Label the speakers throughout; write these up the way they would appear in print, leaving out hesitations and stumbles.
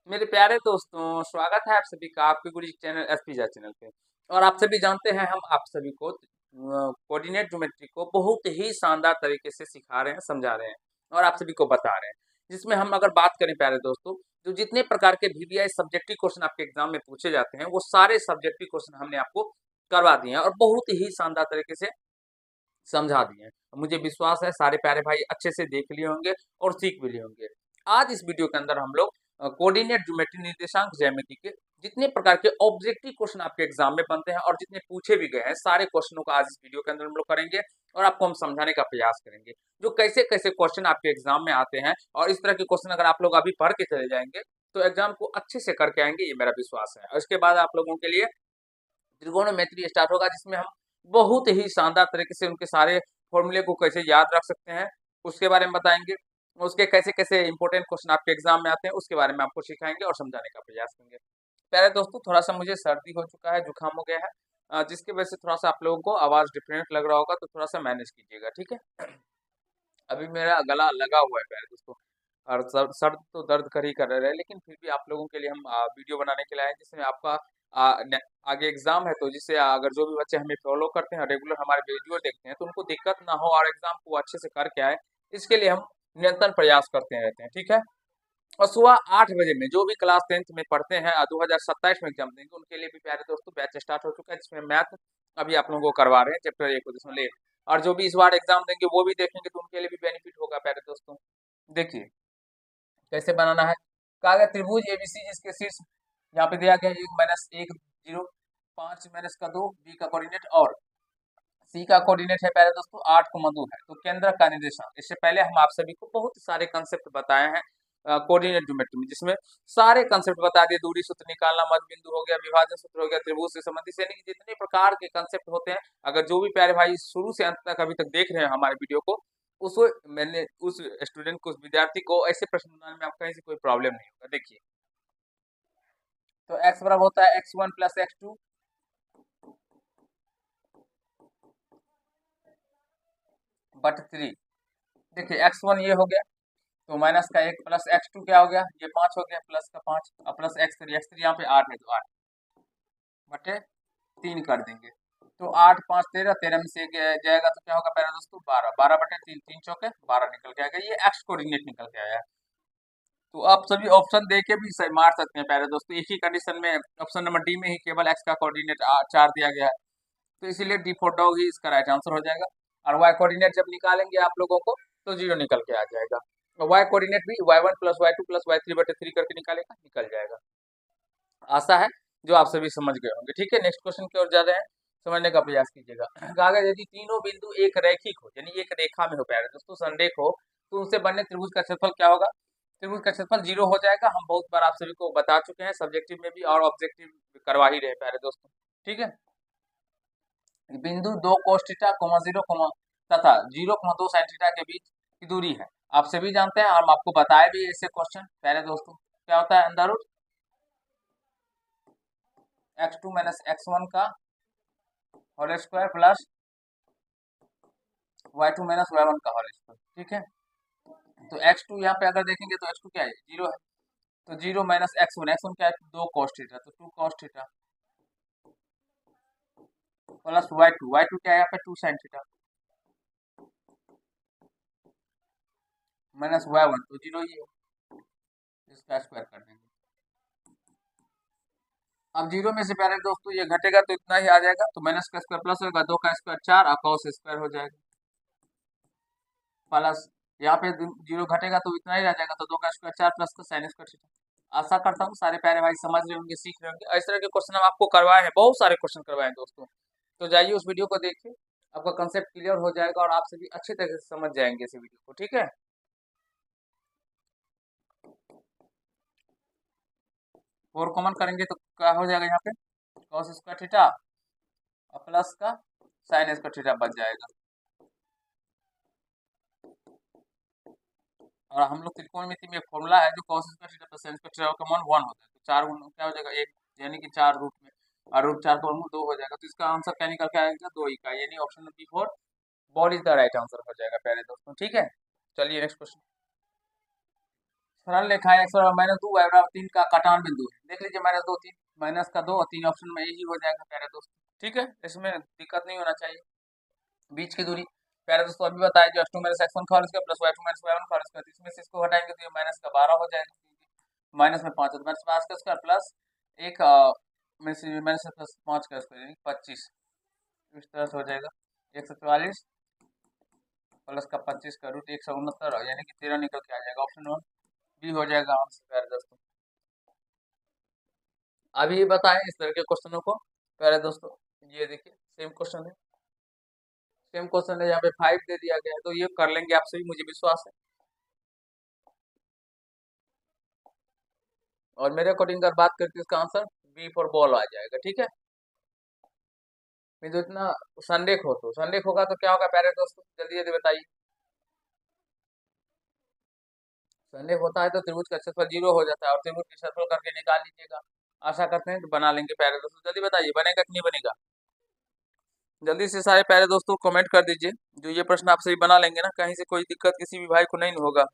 Speaker 1: मेरे प्यारे दोस्तों, स्वागत है आप सभी का आपके गुरु चैनल एसपीजा चैनल पे। और आप सभी जानते हैं हम आप सभी को कोऑर्डिनेट ज्योमेट्री को बहुत ही शानदार तरीके से सिखा रहे हैं, समझा रहे हैं और आप सभी को बता रहे हैं। जिसमें हम अगर बात करें प्यारे दोस्तों, जो जितने प्रकार के वीवीआई सब्जेक्टिव क्वेश्चन आपके एग्जाम में पूछे जाते हैं, वो सारे सब्जेक्टिव क्वेश्चन हमने आपको करवा दिए हैं और बहुत ही शानदार तरीके से समझा दिए हैं। मुझे विश्वास है सारे प्यारे भाई अच्छे से देख लिए होंगे और सीख भी लिए होंगे। आज इस वीडियो के अंदर हम लोग कोऑर्डिनेट ज्योमेट्री निर्देशांक ज्यामिति के जितने प्रकार के ऑब्जेक्टिव क्वेश्चन आपके एग्जाम में बनते हैं और जितने पूछे भी गए हैं, सारे क्वेश्चनों का आज इस वीडियो के अंदर हम लोग करेंगे और आपको हम समझाने का प्रयास करेंगे। जो कैसे कैसे क्वेश्चन आपके एग्जाम में आते हैं और इस तरह के क्वेश्चन अगर आप लोग अभी पढ़ के चले जाएंगे तो एग्जाम को अच्छे से करके आएंगे, ये मेरा विश्वास है। और इसके बाद आप लोगों के लिए त्रिकोणमिति स्टार्ट होगा, जिसमें हम बहुत ही शानदार तरीके से उनके सारे फॉर्मूले को कैसे याद रख सकते हैं उसके बारे में बताएंगे। उसके कैसे कैसे इंपॉर्टेंट क्वेश्चन आपके एग्जाम में आते हैं उसके बारे में आपको सिखाएंगे और समझाने का प्रयास करेंगे। प्यारे दोस्तों, थोड़ा सा मुझे सर्दी हो चुका है, जुकाम हो गया है, जिसकी वजह से थोड़ा सा आप लोगों को आवाज डिफरेंट लग रहा होगा, तो थोड़ा सा मैनेज कीजिएगा, ठीक है। अभी मेरा गला लगा हुआ है प्यारे दोस्तों, और सर तो दर्द कर ही कर रहे हैं, लेकिन फिर भी आप लोगों के लिए हम वीडियो बनाने के लिए आए हैं, जिसमें आपका आगे एग्जाम है, तो जिससे अगर जो भी बच्चे हमें फॉलो करते हैं, रेगुलर हमारे वीडियो देखते हैं, तो उनको दिक्कत ना हो और एग्जाम को अच्छे से करके आए, इसके लिए हम निरंतर प्रयास करते रहते हैं, ठीक है। और सुबह 8 बजे में जो भी क्लास 10th में पढ़ते हैं 2027 में एग्जाम देंगे, उनके लिए भी प्यारे दोस्तों बैच स्टार्ट हो चुका है, जिसमें मैथ अभी आप लोगों को करवा रहे हैं चैप्टर 1 और जो भी इस बार एग्जाम देंगे वो भी देखेंगे, तो उनके लिए भी बेनिफिट होगा प्यारे दोस्तों। देखिए कैसे बनाना है। कहा गया त्रिभुज एबीसी जिसके शीर्ष यहाँ पे दिया गया 1 - 1 0 5 - 2 बी का कोऑर्डिनेट और सी का कोऑर्डिनेट है प्यारे दोस्तों 8, 2 है, तो केंद्र का निर्देशांक। इससे पहले हम आप सभी को बहुत सारे कंसेप्ट बताए हैं कोऑर्डिनेट ज्योमेट्री में, जिसमें सारे कंसेप्ट बता दिए। दूरी सूत्र निकालना, मध्य बिंदु हो गया, विभाजन सूत्र हो गया, त्रिभुज से संबंधित, यानी कि जितने प्रकार के कंसेप्ट होते हैं, अगर जो भी प्यारे भाई शुरू से अंत तक अभी तक देख रहे हैं हमारे वीडियो को, उस मैंने उस स्टूडेंट को, उस विद्यार्थी को ऐसे प्रश्न बनाने में आपको कहीं से कोई प्रॉब्लम नहीं होगा। देखिए, तो x बराबर होता है x1 + x2 बट 3। देखिए x1 ये हो गया, तो माइनस का 1 प्लस x2 क्या हो गया, ये 5 हो गया, प्लस का 5 और प्लस x3 यहाँ पे 8 है, तो 8 बटे 3 कर देंगे। तो 8 5 13, 13 में से जाएगा तो क्या होगा प्यारे दोस्तों 12, 12 बटे 3, 3 चौके 12 निकल के आएगा। ये एक्स कोऑर्डिनेट निकल के आया है। तो आप सभी ऑप्शन दे के भी सही मार सकते हैं प्यारे दोस्तों। एक ही कंडीशन में ऑप्शन नंबर डी में ही केवल एक्स का कोऑर्डिनेट 4 दिया गया है, तो इसीलिए डी फोर डॉग ही इसका राइट आंसर हो जाएगा। और वाई कोऑर्डिनेट जब निकालेंगे आप लोगों को तो 0 निकल के आ जाएगा। वाई कोऑर्डिनेट भी y1 + y2 + y3/3 करके निकालेगा, निकल जाएगा। आशा है जो आप सभी समझ गए होंगे, ठीक है। नेक्स्ट क्वेश्चन की ओर जा रहे हैं, समझने का प्रयास कीजिएगा। कहा गया यदि तीनों बिंदु एक रैखिक हो, यानी एक रेखा में हो प्यारे दोस्तों, संरेख हो, तो उनसे बनने त्रिभुज का क्षेत्रफल क्या होगा। त्रिभुज का क्षेत्रफल 0 हो जाएगा। हम बहुत बार आप सभी को बता चुके हैं, सब्जेक्टिव में भी और ऑब्जेक्टिव करवा ही रहे प्यारे दोस्तों, ठीक है। बिंदु 2 cos थीटा, 0, तथा 0, 2 sin थीटा के बीच की दूरी है। आप सभी जानते हैं और हम आपको बताए भी ऐसे क्वेश्चन प्यारे दोस्तों। क्या होता है, अंडर रूट x2 - x1 का whole square plus y2 - y1 का होल स्क्वायर, ठीक है। तो x2 यहाँ पे अगर देखेंगे तो x2 क्या है, 0 है, तो 0 - x1, x1 क्या है 2 cos थीटा, तो 2 cos थीटा प्लस y2 क्या है यहाँ पे 2 sin थीटा माइनस y1, तो 0 ही है, इसका स्क्वायर कर देंगे। अब 0 में से प्यारे दोस्तों ये घटेगा तो इतना ही आ जाएगा, तो माइनस का स्क्वायर प्लस होगा, 2 का स्क्वायर 4 और cos स्क्वायर हो जाएगा प्लस, यहाँ पे 0 घटेगा तो इतना ही रह जाएगा, तो 2 का स्क्वायर 4 प्लस का साइन स्क्वायर थीटा। आशा करता हूँ सारे प्यारे भाई समझ रहे होंगे, सीख रहे होंगे। इस तरह के क्वेश्चन हम आपको करवाए हैं, बहुत सारे क्वेश्चन करवाए हैं दोस्तों। तो जाइए उस वीडियो को देखिए, आपका कंसेप्ट क्लियर हो जाएगा और आप सभी अच्छे तरीके से समझ जाएंगे इस वीडियो को, ठीक है। फोर कॉमन करेंगे तो क्या हो जाएगा, यहाँ पे cos स्क्वायर थीटा और प्लस का साइन स्क्वायर थीटा बच जाएगा। और हम लोग त्रिकोणमिति में फॉर्मूला है जो cos square theta plus sin square theta का मान 1 होता है, तो 4 गुना क्या हो जाएगा 1, यानी कि 4 रूट में, और रूट 4 का वर्गमूल 2 हो जाएगा, तो इसका आंसर क्या निकल के आएगा 2 ही का, यानी option number B4 ball is the right answer हो जाएगा प्यारे दोस्तों, ठीक है। चलिए नेक्स्ट क्वेश्चन। सरल रेखा है x माइनस 2y/3 का कटान बिंदु है। देख लीजिए -2 3 -2 और 3 ऑप्शन में यही हो जाएगा प्यारे दोस्तों। ठीक है, इसमें दिक्कत नहीं होना चाहिए। बीच की दूरी प्यारे दोस्तों अभी बताया जो x2 माइनस x1 का whole square plus y2 minus y1 का होल स्क्वायर, इसमें से इसको हटाएंगे तो ये माइनस का 12 हो जाएगा, माइनस में 5 माइनस 5 का स्क्वायर प्लस एक माइनस प्लस 5 का स्क्वायर यानी 25, इस तरह से हो जाएगा 144 प्लस का 25 का रूट 169 यानी कि 13 निकल के आ जाएगा। ऑप्शन 1 बी हो जाएगा आंसर प्यारे दोस्तों। अभी बताएं इस तरह के क्वेश्चनों को प्यारे दोस्तों। ये देखिए सेम क्वेश्चन है, सेम क्वेश्चन है, यहाँ पे 5 दे दिया गया है तो ये कर लेंगे आपसे भी, मुझे विश्वास है। और मेरे अकॉर्डिंग अगर बात करते इसका आंसर बी फॉर बॉल आ जाएगा। ठीक है, नहीं तो इतना संदेह हो, तो संदेह होगा तो क्या होगा प्यारे दोस्तों, जल्दी जल्दी बताइए। संदेह होता है तो त्रिभुज का क्षेत्रफल 0 हो जाता है और त्रिभुज के क्षेत्रफल करके निकाल लीजिएगा। आशा करते हैं तो बना लेंगे प्यारे दोस्तों। जल्दी बताइए बनेगा कि नहीं बनेगा, जल्दी से सारे प्यारे दोस्तों कमेंट कर दीजिए। जो ये प्रश्न आप सही बना लेंगे ना, कहीं से कोई दिक्कत किसी भी भाई को नहीं होगा।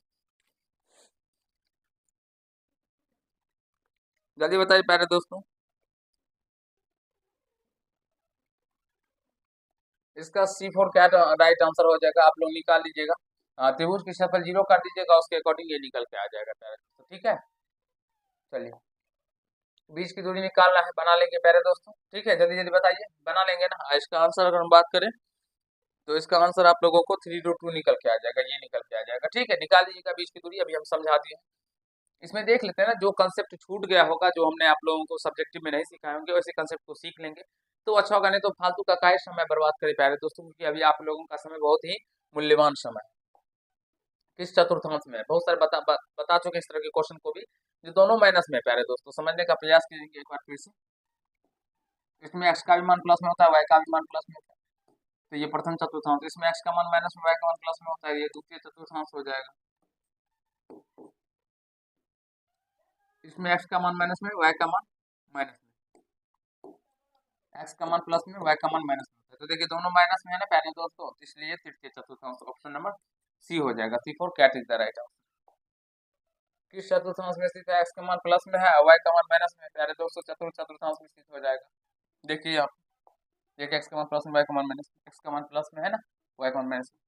Speaker 1: जल्दी बताइए प्यारे दोस्तों। इसका C4 क्या राइट आंसर हो जाएगा, आप लोग निकाल लीजिएगा। त्रिभुज की क्षेत्रफल 0 कर दीजिएगा, उसके अकॉर्डिंग ये निकल के आ जाएगा प्यारे दोस्तों। ठीक है, चलिए बीच की दूरी निकालना है, बना लेंगे प्यारे दोस्तों। ठीक है, जल्दी जल्दी बताइए, बना लेंगे ना। इसका आंसर अगर हम बात करें तो इसका आंसर आप लोगों को 3√2 निकल के आ जाएगा, ये निकल के आ जाएगा। ठीक है, निकाल लीजिएगा बीच की दूरी, अभी हम समझा दिए। इसमें देख लेते हैं ना, जो कंसेप्ट छूट गया होगा, जो हमने आप लोगों को सब्जेक्टिव में नहीं सिखाए होंगे, वैसे कंसेप्ट को सीख लेंगे तो अच्छा होगा। नहीं तो फालतू का काहे समय बर्बाद करे प्यारे दोस्तों, क्योंकि अभी आप लोगों का समय बहुत ही मूल्यवान समय है। किस चतुर्थांश में बहुत सारे बता चुके इस तरह के क्वेश्चन को भी, जो दोनों माइनस में प्यारे दोस्तों, समझने का प्रयास कीजिए एक बार फिर से। इसमें एक्स का भी मान प्लस में होता है, वाई का भी मान प्लस में होता है, तो ये प्रथम चतुर्थांश। इसमें एक्स का मान माइनस में, वाई का मान प्लस में होता है, ये द्वितीय चतुर्थांश हो जाएगा। इसमें एक्स का मान माइनस में, वाई का मान माइनस में, एक्स का मान प्लस में, वाई का मान माइनस में होता है। तो देखिए दोनों माइनस में है ना प्यारे दोस्तों, इसलिए तृतीय चतुर्थांश ऑप्शन नंबर सी हो जाएगा। C4 cat is the right answer. किस चतुर्थांश में स्थित है, एक्स का मान प्लस में है, वाई का मान माइनस में, प्यारे दोस्तों चतुर्थ चतुर्थांश में स्थित हो जाएगा। देखिए आप, देखिए एक्स का मान प्लस में, वाई का मान माइनस में, एक्स का मान प्लस में है ना, वाई का मान माइनस में।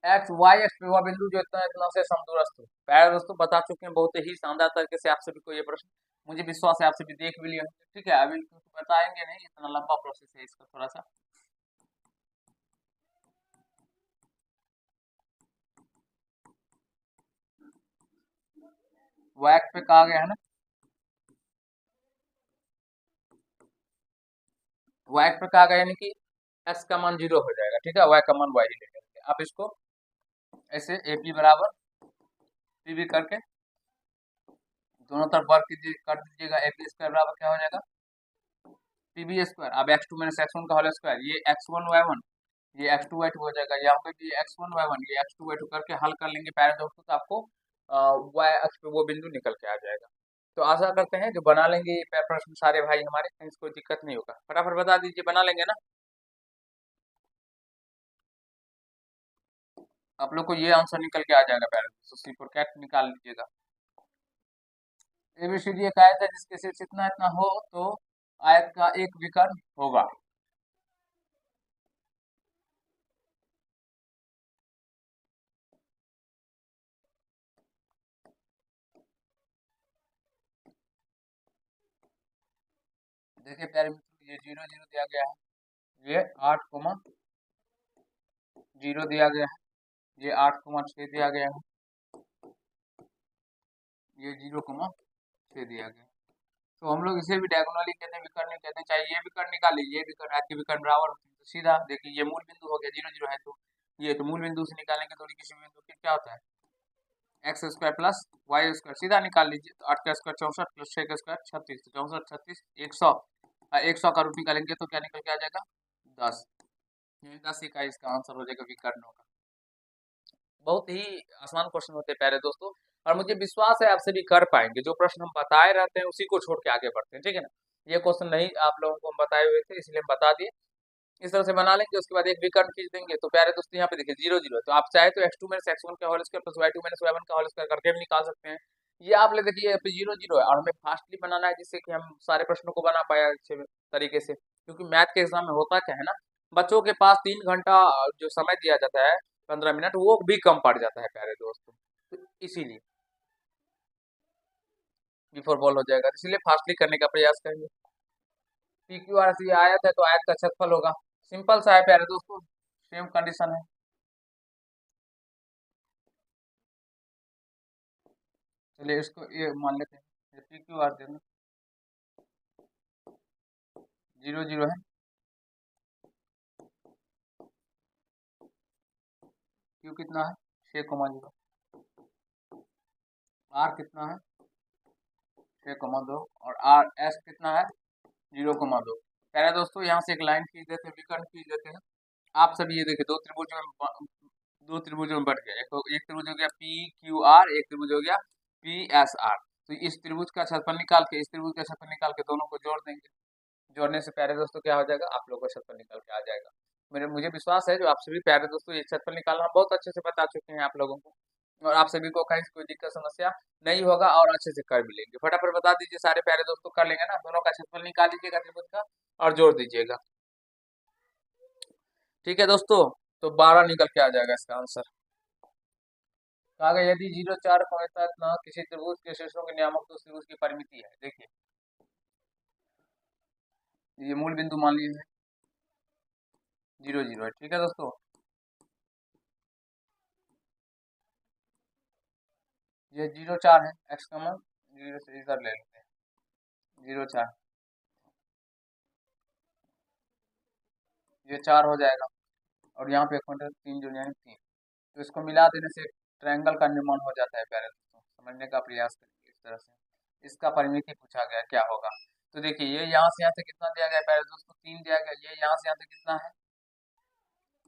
Speaker 1: एक्स वाई एक्स पे वह बिंदु जो इतना इतना से समदूरस्थ हो। प्यारे दोस्तों बता चुके हैं बहुत ही शानदार तरीके से आप सभी को ये प्रश्न, मुझे विश्वास है आप सभी देख भी लिए होंगे। ठीक है, अभी बताएंगे नहीं, इतना लंबा प्रोसेस है इसका थोड़ा सा। वाई एक्स पे कहा गया है ना, वाई एक्स पे कहा गया यानी कि एक्स का मान 0 हो जाएगा। ठीक है, वाई का मान वाई ले लेंगे। आप इसको ऐसे ए पी बराबर पी बी करके दोनों तरफ वर्ग कीजिए, कर दीजिएगा। ए पी स्क्वायर बराबर क्या हो जाएगा, पी बी स्क्वायर। अब x2 माइनस x1 का होल स्क्वायर, ये x1 y1, ये x2 y2 हो जाएगा। यहाँ पे भी x1 y1, ये x2 y2 करके हल कर लेंगे प्यारे दोस्तों, तो आपको y अक्ष पे वो बिंदु निकल के आ जाएगा। तो आशा करते हैं जो बना लेंगे ये प्रश्न सारे भाई हमारे, कहीं कोई दिक्कत नहीं होगा। फटाफट बता दीजिए, बना लेंगे ना आप लोग को, ये आंसर निकल के आ जाएगा प्यारे दोस्तों। C4 कैट निकाल लीजिएगा। ABCD एक आयत है जिसके शीर्ष इतना इतना हो तो आयत का एक विकर्ण होगा। देखिए प्यारे मित्रों, ये 0 0 दिया गया है, ये 8,0 दिया गया है, ये 8,6 दिया गया है, ये 0,6 दिया गया है। तो हम लोग इसे भी डायगोनली कहते हैं, विकर्ण नहीं कहते हैं। चाहे ये विकर्ण निकाल लीजिए, ये विकर्ण आपके विकर्ण बराबर होते हैं, तो सीधा देखिए ये मूल बिंदु हो गया, 0 0 है तो ये तो मूल बिंदु से निकालेंगे तो किसी बिंदु फिर क्या होता है, X square plus Y square, सीधा निकाल लीजिए। तो 8 का स्क्वायर 64 प्लस 6 का स्क्वायर 36, तो 64 36 100, 100 का रूट निकालेंगे तो क्या निकल के आ जाएगा 10, 10 इकाई इसका आंसर हो जाएगा विकर्णों का। बहुत ही आसान क्वेश्चन होते हैं प्यारे दोस्तों, और मुझे विश्वास है आप सभी कर पाएंगे। जो प्रश्न हम बताए रहते हैं उसी को छोड़ के आगे बढ़ते हैं। ठीक है ना, ये क्वेश्चन नहीं आप लोगों को हम बताए हुए थे इसलिए हम बता दिए। इस तरह से बना लेंगे। उसके बाद एक विकर्ण खींच देंगे। तो प्यारे दोस्तों यहाँ पे देखिए 0 0 है, तो आप चाहे तो x2 माइनस x1 का whole square plus y2 minus y1 का होल स्क्वायर करके भी निकाल सकते हैं। ये आप ले देखिए यहाँ पे 0 0 है और हमें फास्टली बनाना है जिससे कि हम सारे प्रश्नों को बना पाए अच्छे तरीके से, क्योंकि मैथ के एग्जाम में होता क्या है ना, बच्चों के पास 3 घंटा जो समय दिया जाता है 15 मिनट, वो भी कम पड़ जाता है प्यारे दोस्तों। तो इसीलिए बिफोर बॉल हो जाएगा, इसलिए फास्टली करने का प्रयास करेंगे। पी क्यू आर से आयत है तो आयत का क्षेत्रफल होगा। सिंपल सा है प्यारे दोस्तों, सेम कंडीशन है। चलिए इसको ये मान लेते हैं, पी क्यू आर देना 0 0 है। क्यू कितना है 6,0, आर कितना है 6,2 और आर एस कितना है 0,2। पहले दोस्तों यहाँ से एक लाइन खींच देते हैं, विकर्ण खींच देते हैं। आप सभी ये देखिए दो त्रिभुजों में बट गया। एक त्रिभुज हो गया पी क्यू आर, एक त्रिभुज हो गया पी एस आर। तो इस त्रिभुज का क्षेत्रफल निकाल के इस त्रिभुज का क्षेत्रफल निकाल के दोनों को जोड़ देंगे। जोड़ने से प्यारे दोस्तों क्या हो जाएगा, आप लोगों का क्षेत्रफल निकल के आ जाएगा। मुझे विश्वास है जो आप सभी प्यारे दोस्तों ये क्षेत्रफल निकालना बहुत अच्छे से बता चुके हैं आप लोगों को, और आप सभी को कहीं से कोई दिक्कत समस्या नहीं होगा और अच्छे से कर भी लेंगे। फटाफट बता दीजिए सारे प्यारे दोस्तों, कर लेंगे ना, दोनों का क्षेत्रफल निकाल लीजिएगा त्रिभुज का और जोड़ दीजिएगा। ठीक है दोस्तों, तो 12 निकल के आ जाएगा इसका आंसर। कहा गया यदि 0 4 के तहत न किसी त्रिभुज के शीर्षों के नियामक तो उस त्रिभुज की परिमिति है। देखिए ये मूल बिंदु मान लीजिए 0 0 है, ठीक है दोस्तों। ये 0 4 है, x का मान 0 से इधर ले लेते हैं 0 4, ये 4 हो जाएगा और यहाँ पे 1 3 जो यानी 3, तो इसको मिला देने से ट्रायंगल का निर्माण हो जाता है। प्यारे दोस्तों समझने का प्रयास करिए इस तरह से। इसका परिमिति पूछा गया क्या होगा, तो देखिए ये यहाँ से यहाँ तक कितना दिया गया प्यारे दोस्तों 3 दिया गया, ये यहाँ से यहाँ तक कितना है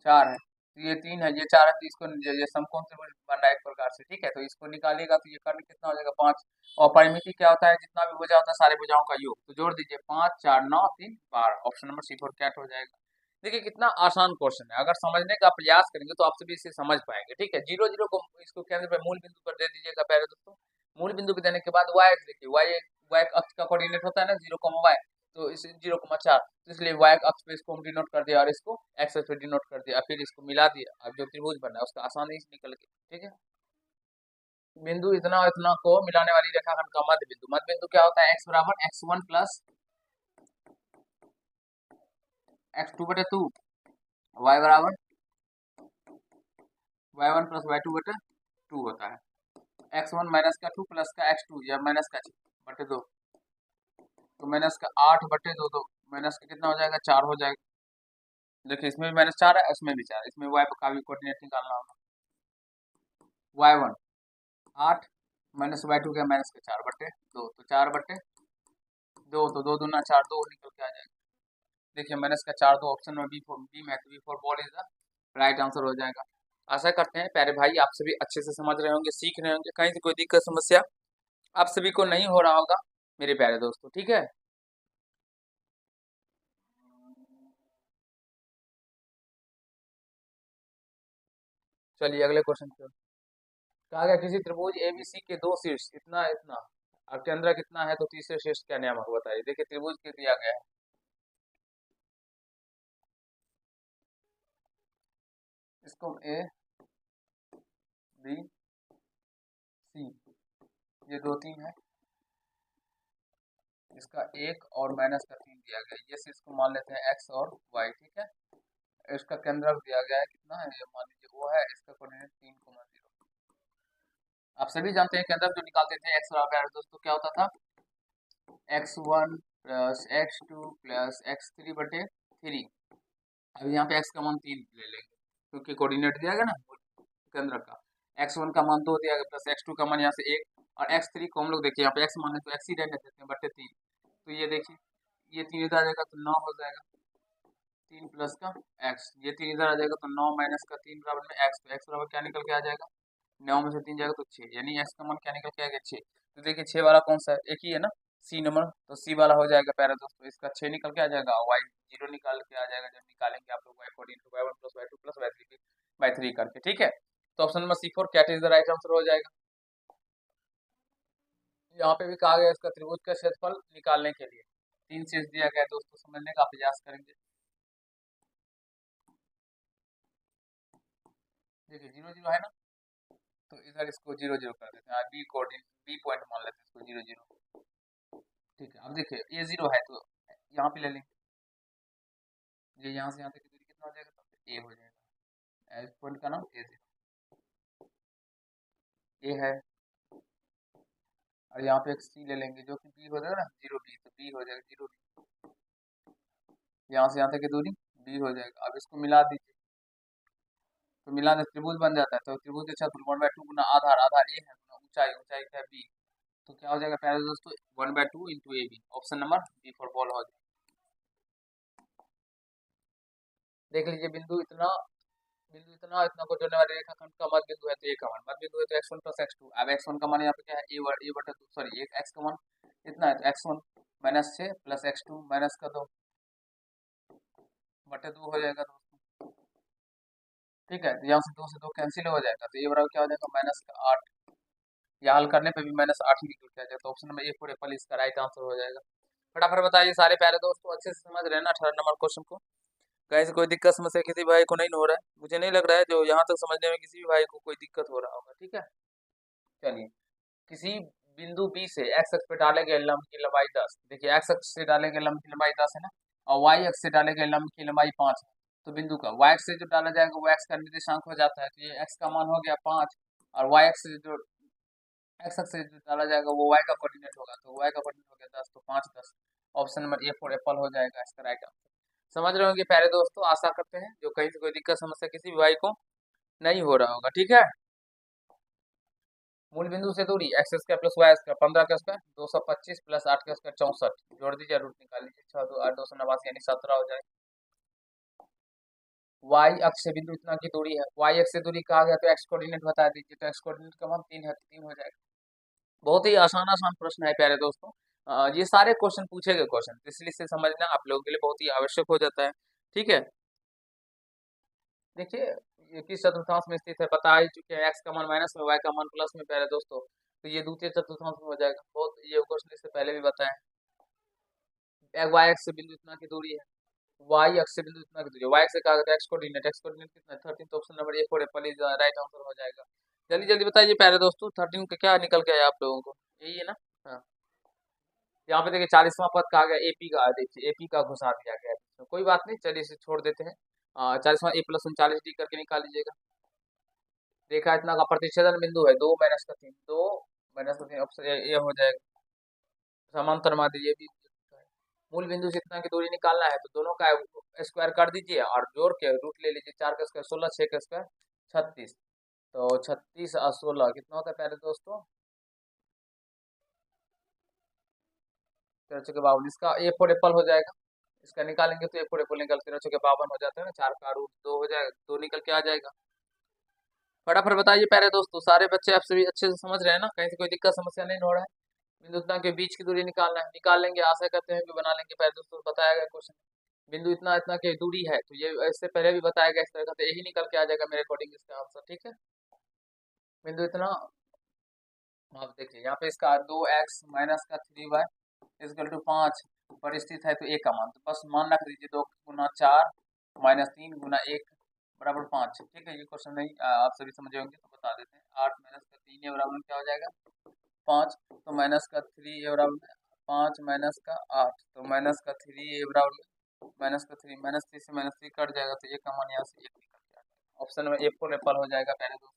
Speaker 1: 4 है, तो ये 3 है, ये 4 है, तो इसको ये समकोण त्रिभुज बन रहा है एक प्रकार से, ठीक है। तो इसको निकालिएगा तो ये कर्ण कितना हो जाएगा 5, और परिमिति क्या होता है, जितना भी भुजा होता है सारे भुजाओं का योग, तो जोड़ दीजिए 5 4 9 3 12, ऑप्शन नंबर C4 कैट हो जाएगा। देखिए कितना आसान क्वेश्चन है, अगर समझने का प्रयास करेंगे तो आप सभी इसे समझ पाएंगे, ठीक है। 0 0 को इसको केंद्र पे मूल बिंदु पर दे दीजिएगा प्यारे दोस्तों। मूल बिंदु पे देने के बाद y अक्ष देखिए, y अक्ष का कोऑर्डिनेट होता है ना 0 y, तो इस 0,4, तो इसलिए y अक्ष पे इसको हम डिनोट कर दिया और इसको x अक्ष पे डिनोट कर दिया, फिर इसको मिला दिया, अब जो त्रिभुज बना है उसका आसानी से निकल गया, ठीक है। बिंदु इतना और इतना को मिलाने वाली रेखाखंड का मध्य बिंदु, मध्य बिंदु क्या होता है x बराबर x1 प्लस x2 बटे 2, y बराबर y1 प्लस y2 बटे 2 होता है, x1 माइनस का 2 प्लस का x2 या माइनस का 6 बटे 2, तो माइनस का 8 बटे 2 2 माइनस का कितना हो जाएगा 4 हो जाएगा। देखिए इसमें भी -4 है, इसमें भी 4, इसमें y का भी कोऑर्डिनेट निकालना होगा। y1 8 माइनस y2 क्या माइनस का 4 बटे 2, तो 4 बटे 2, तो 2 दूना 4 2 निकल के आ जाएगा। देखिए माइनस का 4 2 ऑप्शन में बी में, तो B for ball is the right answer हो जाएगा। आशा करते हैं प्यारे भाई आप सभी अच्छे से समझ रहे होंगे, सीख रहे होंगे, कहीं से कोई दिक्कत समस्या आप सभी को नहीं हो रहा होगा मेरे प्यारे दोस्तों, ठीक है। चलिए अगले क्वेश्चन पे। कहा गया किसी त्रिभुज एबीसी के दो शीर्ष इतना इतना और केंद्र कितना है, तो तीसरे शीर्ष क्या नियामक बताइए। देखिए त्रिभुज के दिया गया है, इसको ए बी सी, ये 2 3 है, इसका 1 और माइनस का 3 दिया गया, ये शीर्ष को मान लेते हैं x और y, ठीक है। इसका केंद्र दिया गया है कितना है, ये मान लीजिए वो है, इसका कोऑर्डिनेट 3,0। आप सभी जानते हैं केंद्र जो निकालते थे x और दोस्तों क्या होता था x1 plus x2 plus x3 बटे 3। अब यहाँ पे x का मान 3 ले लेंगे क्योंकि कोऑर्डिनेट दिया गया ना केंद्र का, x1 का मान 2 दिया गया प्लस x2 का मान यहाँ से 1 और x3 को हम लोग देखिए यहाँ पे x मान है तो x ही रहने देते हैं बटे 3, तो ये देखिए ये 3 इधर आ जाएगा तो 9 हो जाएगा, 3 प्लस का x, ये 3 इधर आ जाएगा तो 9 माइनस का 3 बराबर में x, तो x बराबर क्या निकल के आ जाएगा 9 में से 3 जाएगा तो 6, यानी x का मान क्या निकल के आएगा 6। तो देखिए 6 वाला कौन सा है, एक ही है ना, सी नंबर, तो सी वाला हो जाएगा प्यारे दोस्तों। इसका 6 निकल के आ जाएगा, वाई 0 निकाल के आ जाएगा जब निकालेंगे आप लोग Y 14 Y 1 plus Y 2 plus Y 3 by 3 करके, ठीक है। तो option number C4 cat is the right answer हो जाएगा। यहाँ पे भी कहा गया इसका त्रिभुज का क्षेत्रफल निकालने के लिए 3 शेष दिया गया है दोस्तों, समझने का प्रयास करेंगे। देखिए 0 0 है ना, तो इधर इसको 0 0 कर देते हैं, बी कोऑर्डिनेट बी पॉइंट मान लेते हैं इसको 0 0, ठीक है। अब देखिए ये 0 है तो यहाँ पे ले लेंगे, ये यहाँ से यहाँ तक की दूरी कितना हो जाएगा, तो ए हो जाएगा। इस पॉइंट का नाम ए है, और यहाँ पे एक सी ले लेंगे जो कि बी हो जाएगा ना, 0 बी, तो बी हो जाएगा 0 बी, यहाँ से यहाँ तक की दूरी बी हो जाएगा। अब इसको मिला दीजिए, तो मिलाने से त्रिभुज बन जाता है। तो त्रिभुज के क्षेत्रफल 1/2 गुना आधार, आधार ए है, गुना ऊंचाई, ऊंचाई है बी, तो क्या हो जाएगा प्यारे दोस्तों 1/2 into A B. Option number B for ball हो जाएगा। देख लीजिए बिंदु इतना इतना को जोड़ने वाली रेखाखंड का मध्य बिंदु है, तो ए का मान मध्य बिंदु है, तो x1 प्लस x2। अब x1 का मान यहाँ पे क्या है, ए बटा 2, सॉरी एक x का मान इतना है, तो x1 minus 6 plus x2 minus का 2 बटे 2 हो जाएगा दोस्तों, ठीक है। तो यहाँ से 2 से 2 कैंसिल हो जाएगा, तो ये बराबर क्या हो जाएगा माइनस का 8, या हल करने पे भी माइनस 8 ही निकल के आ जाएगा। तो option number A for Apple इसका राइट आंसर हो जाएगा। फटाफट बताइए सारे प्यारे दोस्तों, अच्छे से समझ रहे हैं ना 18 नंबर क्वेश्चन को। गाइस कोई दिक्कत समस्या किसी भाई को नहीं हो रहा है, मुझे नहीं लग रहा है जो यहाँ तक समझने में किसी भी भाई को कोई दिक्कत हो रहा होगा, ठीक है। चलिए, किसी बिंदु बी से एक्स अक्ष पे डाले गए लंब की लंबाई 10, देखिए एक्स अक्ष से डाले गए लंब की लंबाई 10 है ना, और वाई अक्ष से डाले गए लंब की लंबाई 5 है। तो बिंदु का वाई अक्ष से जो डाला जाएगा वो एक्स का निर्देशांक हो जाता है, तो ये एक्स का मान हो गया 5, और वाई अक्ष से जो एक्स अक्ष से जो डाला जाएगा वो वाई का कोऑर्डिनेट होगा, तो वाई का कोऑर्डिनेट हो गया 10, तो 5 10। Option number A for Apple हो जाएगा इसका राइट आंसर। समझ रहे होंगे प्यारे दोस्तों, आशा करते हैं जो कहीं से कोई दिक्कत समस्या किसी भी भाई को नहीं हो रहा होगा, ठीक है। मूल बिंदु से दूरी X square plus Y square 15 का स्क्वायर 225 प्लस 8 का स्क्वायर 64, जोड़ दीजिए रूट निकाल लीजिए, 6 2 8 289 यानी 17 हो जाएगा। वाई अक्ष से बिंदु इतना की दूरी है, वाई अक्ष से दूरी कहा गया तो एक्स कोऑर्डिनेट बता दीजिए, तो एक्स कोऑर्डिनेट का मान 3 है, तो 3 हो जाएगा। बहुत ही आसान आसान प्रश्न है प्यारे दोस्तों। ये सारे क्वेश्चन पूछे गए क्वेश्चन, इसलिए इसे समझना आप लोगों के लिए बहुत ही आवश्यक हो जाता है, ठीक है। देखिए ये किस चतुर्थांश में स्थित है बता ही चुके हैं, एक्स का मान माइनस में, वाई का मान प्लस में प्यारे दोस्तों, तो ये द्वितीय चतुर्थांश में हो जाएगा। बहुत ये क्वेश्चन इससे पहले भी बताया, वाई एक्स से बिंदु इतना की दूरी है, वाई एक्स से बिंदु इतना की दूरी, वाई एक्स से कहा गया एक्स कोऑर्डिनेट कितना है 13, तो option number A for Apple is right answer हो जाएगा। जल्दी जल्दी बताइए प्यारे दोस्तों 13 का क्या निकल के आया आप लोगों को, यही है ना। हाँ, यहाँ पे देखिए 40वां पद कहा गया एपी का, देखिए एपी का घुसा दिया गया है, तो कोई बात नहीं, चलिए इसे छोड़ देते हैं। 40वां ए प्लस 39 डी करके निकाल लीजिएगा। देखा इतना का प्रतिच्छेदन बिंदु है 2 माइनस का 3, 2 माइनस का 3, ऑप्शन ए हो जाएगा। समांतर माध्य ये भी, मूल बिंदु से इतना की दूरी निकालना है, तो दोनों का स्क्वायर कर दीजिए और जोड़ के रूट ले लीजिए, 4 का स्क्वायर 16, 6 का स्क्वायर 36, तो 36 और 16 कितना होता है प्यारे दोस्तों, 13 52, इसका ए फोर एप्पल हो जाएगा। इसका निकालेंगे तो ए फोर एप्पल निकल 13 52 हो जाता है ना, 4 का रूट 2 हो जाएगा, 2 निकल के आ जाएगा। फटाफट बताइए प्यारे दोस्तों, सारे बच्चे आप सभी अच्छे से समझ रहे हैं ना, कहीं से कोई दिक्कत समस्या नहीं हो रहा है। बिंदु इतना के बीच की दूरी निकालना है, निकाल लेंगे, आशा करते हैं कि बना लेंगे प्यारे दोस्तों, बताया गया क्वेश्चन। बिंदु इतना इतना की दूरी है, तो ये इससे पहले भी बताया गया इस तरह का, तो यही निकल के आ जाएगा मेरे अकॉर्डिंग इसका आंसर, ठीक है। बिंदु इतना, आप देखिए यहाँ पे इसका 2x माइनस का 3y इक्वल टू 5 पर स्थित है, तो ए का मान, तो बस मान रख दीजिए 2 गुना 4 माइनस 3 गुना 1 बराबर 5, ठीक है। ये क्वेश्चन नहीं आप सभी समझे होंगे तो बता देते हैं। 8 माइनस का 3 ए बराबर क्या हो जाएगा 5, तो माइनस का 3 ए बराबर 5 माइनस का 8, तो माइनस का 3 ए बराबर माइनस का 3, माइनस 3 से माइनस 3 कट जाएगा, तो ए का मान यहाँ से 1 निकल जाएगा। ऑप्शन में ए फॉर एप्पल हो जाएगा पहले दोस्तों।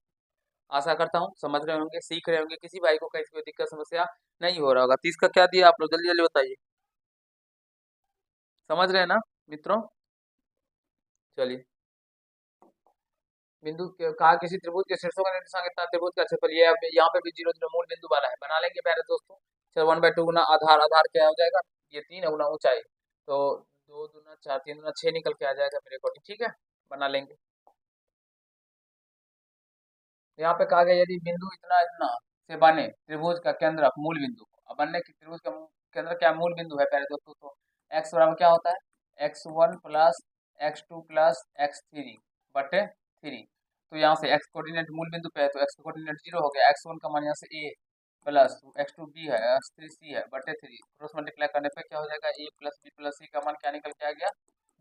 Speaker 1: आशा करता हूँ समझ रहे होंगे, सीख रहे होंगे, किसी भाई को कहीं से कोई दिक्कत समस्या नहीं हो रहा होगा। 30 का क्या दिया आप लोग, जल्दी जल्दी बताइए, समझ रहे हैं ना मित्रों। चलिए, बिंदु कहा किसी त्रिभुज के शीर्षों का निर्देशांक इतना, त्रिभुज का क्षेत्रफल ये यहाँ पे भी 0 0 मूल बिंदु वाला है, बना लेंगे प्यारे दोस्तों। चलो 1/2 गुना आधार, आधार क्या हो जाएगा, ये 3 है गुना ऊंचाई, तो 2 दूना 4 3 दूना 6 निकल के आ जाएगा मेरे अकॉर्डिंग, ठीक है, बना लेंगे। यहाँ पे कहा गया यदि बिंदु इतना इतना से बने त्रिभुज का केंद्र मूल बिंदु, अब बनने की त्रिभुज का केंद्र क्या मूल बिंदु है पहले दोस्तों, तो x बराबर क्या होता है x1 plus x2 plus x3 बटे 3। तो यहाँ से x कोऑर्डिनेट मूल बिंदु पे है तो x का कोऑर्डिनेट 0 हो गया, x1 का मान यहाँ से a प्लस x2 b है, x3 c है बटे 3, क्रॉस मल्टीप्लाई करने पे क्या हो जाएगा a plus b plus c का मान क्या निकल के आ गया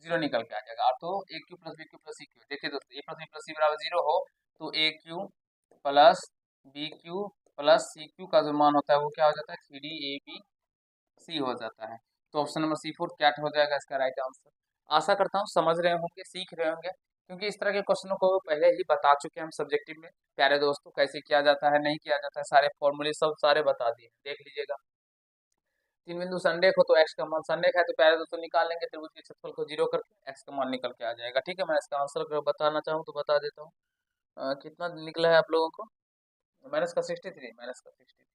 Speaker 1: 0 निकल के आ जाएगा। और तो A Q plus B Q plus C Q, देखिए दोस्तों a plus B plus C बराबर 0 हो तो A Q plus B Q plus C Q का जो मान होता है वो क्या हो जाता है 3d सी हो जाता है। तो ऑप्शन नंबर C4 क्या हो जाएगा इसका राइट आंसर। आशा करता हूँ समझ रहे होंगे, सीख रहे होंगे, क्योंकि इस तरह के क्वेश्चनों को पहले ही बता चुके हैं हम सब्जेक्टिव में प्यारे दोस्तों, कैसे किया जाता है नहीं किया जाता है, सारे फॉर्मूले सब सारे बता दिए, देख लीजिएगा। तीन बिंदु संरेख हो तो एक्स का मान संरेख है तो प्यारे दोस्तों निकाल लेंगे त्रिभुज के क्षेत्रफल को 0 करके एक्स का मान निकल के आ जाएगा। ठीक है, मैं इसका आंसर अगर बताना चाहूँ तो बता देता हूँ। कितना निकला है आप लोगों को, माइनस का 63, माइनस का 63।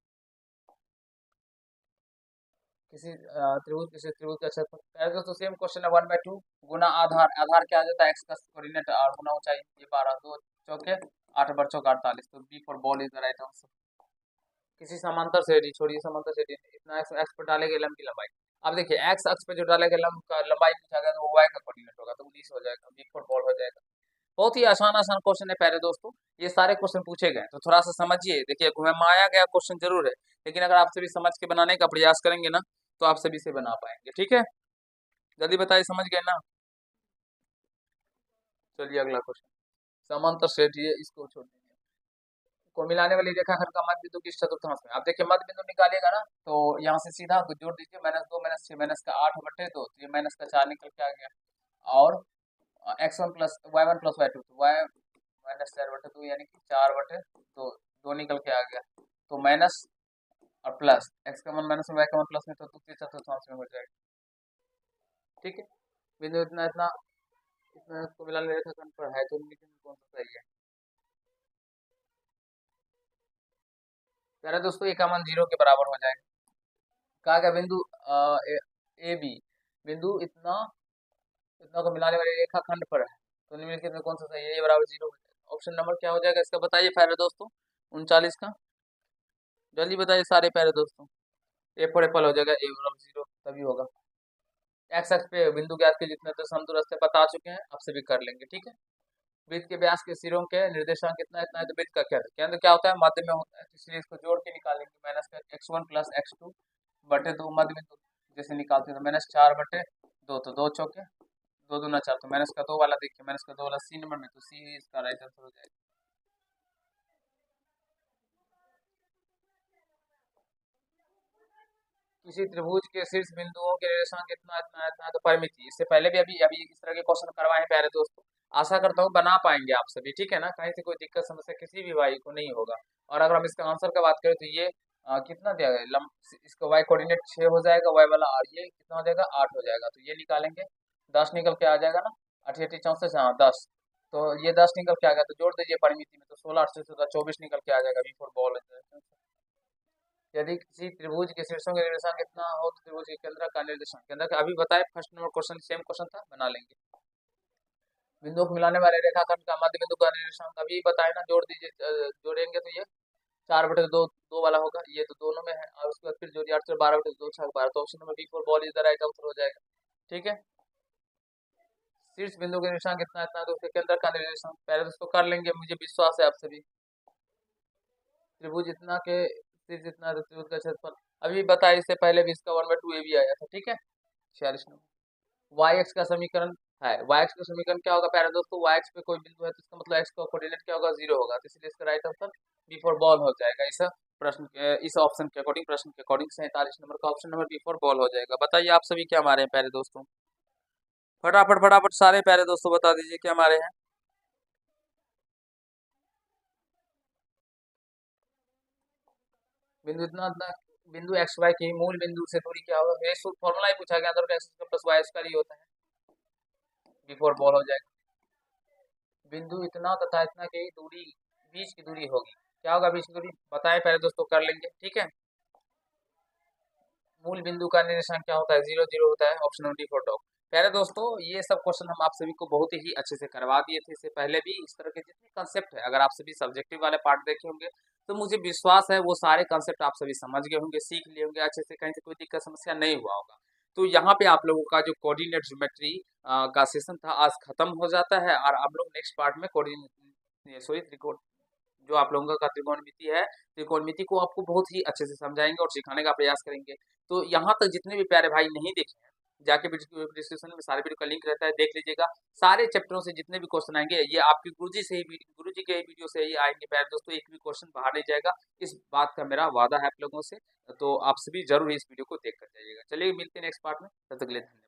Speaker 1: किसी त्रिभुज का क्षेत्रफल पहले दोस्तों सेम क्वेश्चन है 1/2 गुना आधार, आधार क्या आ जाता है एक्स का कोऑर्डिनेट और गुना ऊंचाई, ये 12 2 चौके 8 बर चौक 48, तो B for ball is the right answer. किसी समांतर से छोड़िए समांतर से इतना एक्स पर डालेंगे लंब की लंबाई, अब देखिए एक्स अक्ष पे जो डालेंगे लंब का लंबाई पूछा गया तो वो वाई का कोऑर्डिनेट होगा तो 19 हो जाएगा, बी फॉर बॉल हो जाएगा। बहुत ही आसान आसान क्वेश्चन है प्यारे दोस्तों, ये सारे क्वेश्चन पूछे गए तो थोड़ा सा समझिए, देखिए घुमाया गया क्वेश्चन जरूर है लेकिन अगर आपसे भी समझ के बनाने का प्रयास करेंगे ना तो आप सभी से बना पाएंगे। ठीक है, जल्दी बताइए, समझ गए ना। चलिए अगला क्वेश्चन, समांतर सेट, ये इसको छोड़ दीजिए। को मिलाने वाली रेखाखंड का मध्य बिंदु किस चतुर्थांश में, आप देखिए मध्य बिंदु निकालिएगा ना तो यहाँ से सीधा जोड़ दीजिए -2 -6 -8/2, तो ये माइनस का 4 निकल के आ गया, और x1 plus y1 plus y2 तो y -4/2 यानी कि 4/2 2 निकल के आ गया, तो माइनस और प्लस x का मान माइनस में y का मान प्लस में तो दूसरे चतुर्थांश में हो जाएगा। ठीक है, बिंदु इतना इतना इतना इसको मिलाने रेखाखंड पर है तो लेकिन कौन सा सही है प्यारे दोस्तों, ये का मान 0 के बराबर हो जाएगा। कहा गया बिंदु ए बी, बिंदु इतना इतना को मिलाने वाले रेखाखंड पर है तो निम्नलिखित में कौन सा सही है, ये बराबर 0 हो जाएगा। ऑप्शन नंबर क्या हो जाएगा इसका बताइए प्यारे दोस्तों, 39 का, जल्दी बताइए सारे प्यारे दोस्तों। ए फॉर एप्पल हो जाएगा, ए बराबर 0 तभी होगा। एक्स एक्स पे बिंदु ज्ञात के जितने तो हम दूरस्थ बता चुके हैं, आपसे भी कर लेंगे। ठीक है, वृत्त के व्यास के सिरों के निर्देशांक कितना इतना है तो वृत्त का केंद्र, केंद्र क्या होता है मध्य में होता है, तो इसलिए इसको जोड़ के निकालेंगे, माइनस का x1 प्लस x2 बटे 2 मध्य बिंदु जैसे निकालते हैं तो -4/2, तो 2 चौके 2 दूना 4, तो माइनस का 2 वाला देखिए, माइनस का 2 वाला सी नंबर में, तो सी इसका राइट आंसर हो जाएगा। किसी त्रिभुज के शीर्ष बिंदुओं के निर्देशांक कितना इतना इतना है तो परिमित, इससे पहले भी अभी अभी इस तरह के क्वेश्चन करवाए हैं प्यारे दोस्तों, आशा करता हूँ बना पाएंगे आप सभी। ठीक है ना, कहीं से कोई दिक्कत समस्या किसी भी भाई को नहीं होगा। और अगर हम इसका आंसर का बात करें तो ये कितना दिया गया इसका वाई कोऑर्डिनेट 6 हो जाएगा वाई वाला, और ये कितना हो जाएगा 8 हो जाएगा, तो ये निकालेंगे 10 निकल के आ जाएगा ना, 88 64 हाँ 10, तो ये 10 निकल के आ गया तो जोड़ दीजिए परिमिति में, तो 16 8 से 24 निकल के आ जाएगा, बी फॉर बॉल। यदि किसी त्रिभुज के शीर्षों के निर्देशांक कितना हो तो त्रिभुज के केंद्र का निर्देशांक, केंद्र का अभी बताए first number question same question था, बना लेंगे। बिंदुओं को मिलाने वाले रेखाखंड का मध्य बिंदु का निर्देशांक अभी बताए ना, जोड़ दीजिए, जोड़ेंगे तो ये 4/2 2 वाला होगा, ये तो दोनों में है, और उसके बाद फिर जोड़िए 8 से 12/2 6 12, तो option number B for ball is the right answer हो जाएगा। ठीक है, शीर्ष बिंदु के निर्देशांक कितना इतना तो उसके केंद्र का निर्देशांक पहले दोस्तों कर लेंगे, मुझे विश्वास है आप सभी। त्रिभुज इतना के शीर्ष इतना तो त्रिभुज का क्षेत्रफल अभी बताया, इससे पहले भी इसका 1/2 ए भी आया था। ठीक है, 46 नंबर वाई एक्स का समीकरण है, वाई एक्स का समीकरण क्या होगा प्यारे दोस्तों, वाई एक्स पे कोई बिंदु है तो इसका मतलब एक्स का कोऑर्डिनेट क्या होगा 0 होगा, तो इसलिए इसका right answer B for ball हो जाएगा। इस प्रश्न इस ऑप्शन के अकॉर्डिंग, प्रश्न के अकॉर्डिंग 47 नंबर का option number B for ball हो जाएगा। बताइए आप सभी क्या हमारे हैं प्यारे दोस्तों, फटाफट फटाफट सारे प्यारे दोस्तों बता दीजिए क्या हमारे हैं। बिंदु इतना इतना बिंदु एक्स वाई की मूल बिंदु से दूरी क्या होगा, ये फॉर्मूला ही पूछा गया था, एक्स प्लस वाई स्क्वायर ही होता है, बी फॉर बॉल हो जाएगा। बिंदु इतना तथा इतना की दूरी बीच की दूरी होगी, क्या होगा बीच की दूरी बताएं पहले दोस्तों, कर लेंगे। ठीक है, मूल बिंदु का निर्देशांक क्या होता है 0 0 होता है, option number D for dog. प्यारे दोस्तों, ये सब क्वेश्चन हम आप सभी को बहुत ही अच्छे से करवा दिए थे इससे पहले भी। इस तरह के जितने कंसेप्ट है, अगर आप सभी सब्जेक्टिव वाले पार्ट देखे होंगे तो मुझे विश्वास है वो सारे कंसेप्ट आप सभी समझ गए होंगे, सीख लिए होंगे अच्छे से, कहीं से कोई दिक्कत समस्या नहीं हुआ होगा। तो यहाँ पे आप लोगों का जो कोऑर्डिनेट ज्योमेट्री का सेशन था आज खत्म हो जाता है, और आप लोग नेक्स्ट पार्ट में कोऑर्डिनेट सॉरी त्रिकोण, जो आप लोगों का त्रिकोणमिति है, त्रिकोणमिति को आपको बहुत ही अच्छे से समझाएंगे और सिखाने का प्रयास करेंगे। तो यहाँ तक जितने भी प्यारे भाई नहीं देखे हैं, जाके वीडियो डिस्क्रिप्शन में सारे वीडियो का लिंक रहता है, देख लीजिएगा। सारे चैप्टरों से जितने भी क्वेश्चन आएंगे ये आपकी गुरुजी के ही वीडियो से ही आएंगे प्यारे दोस्तों, एक भी क्वेश्चन बाहर नहीं जाएगा। इस बात का मेरा वादा है आप लोगों से। तो आप सभी जरूर इस वीडियो को देख कर जाइएगा। चलिए मिलते हैं नेक्स्ट पार्ट में, तब तक के लिए धन्यवाद।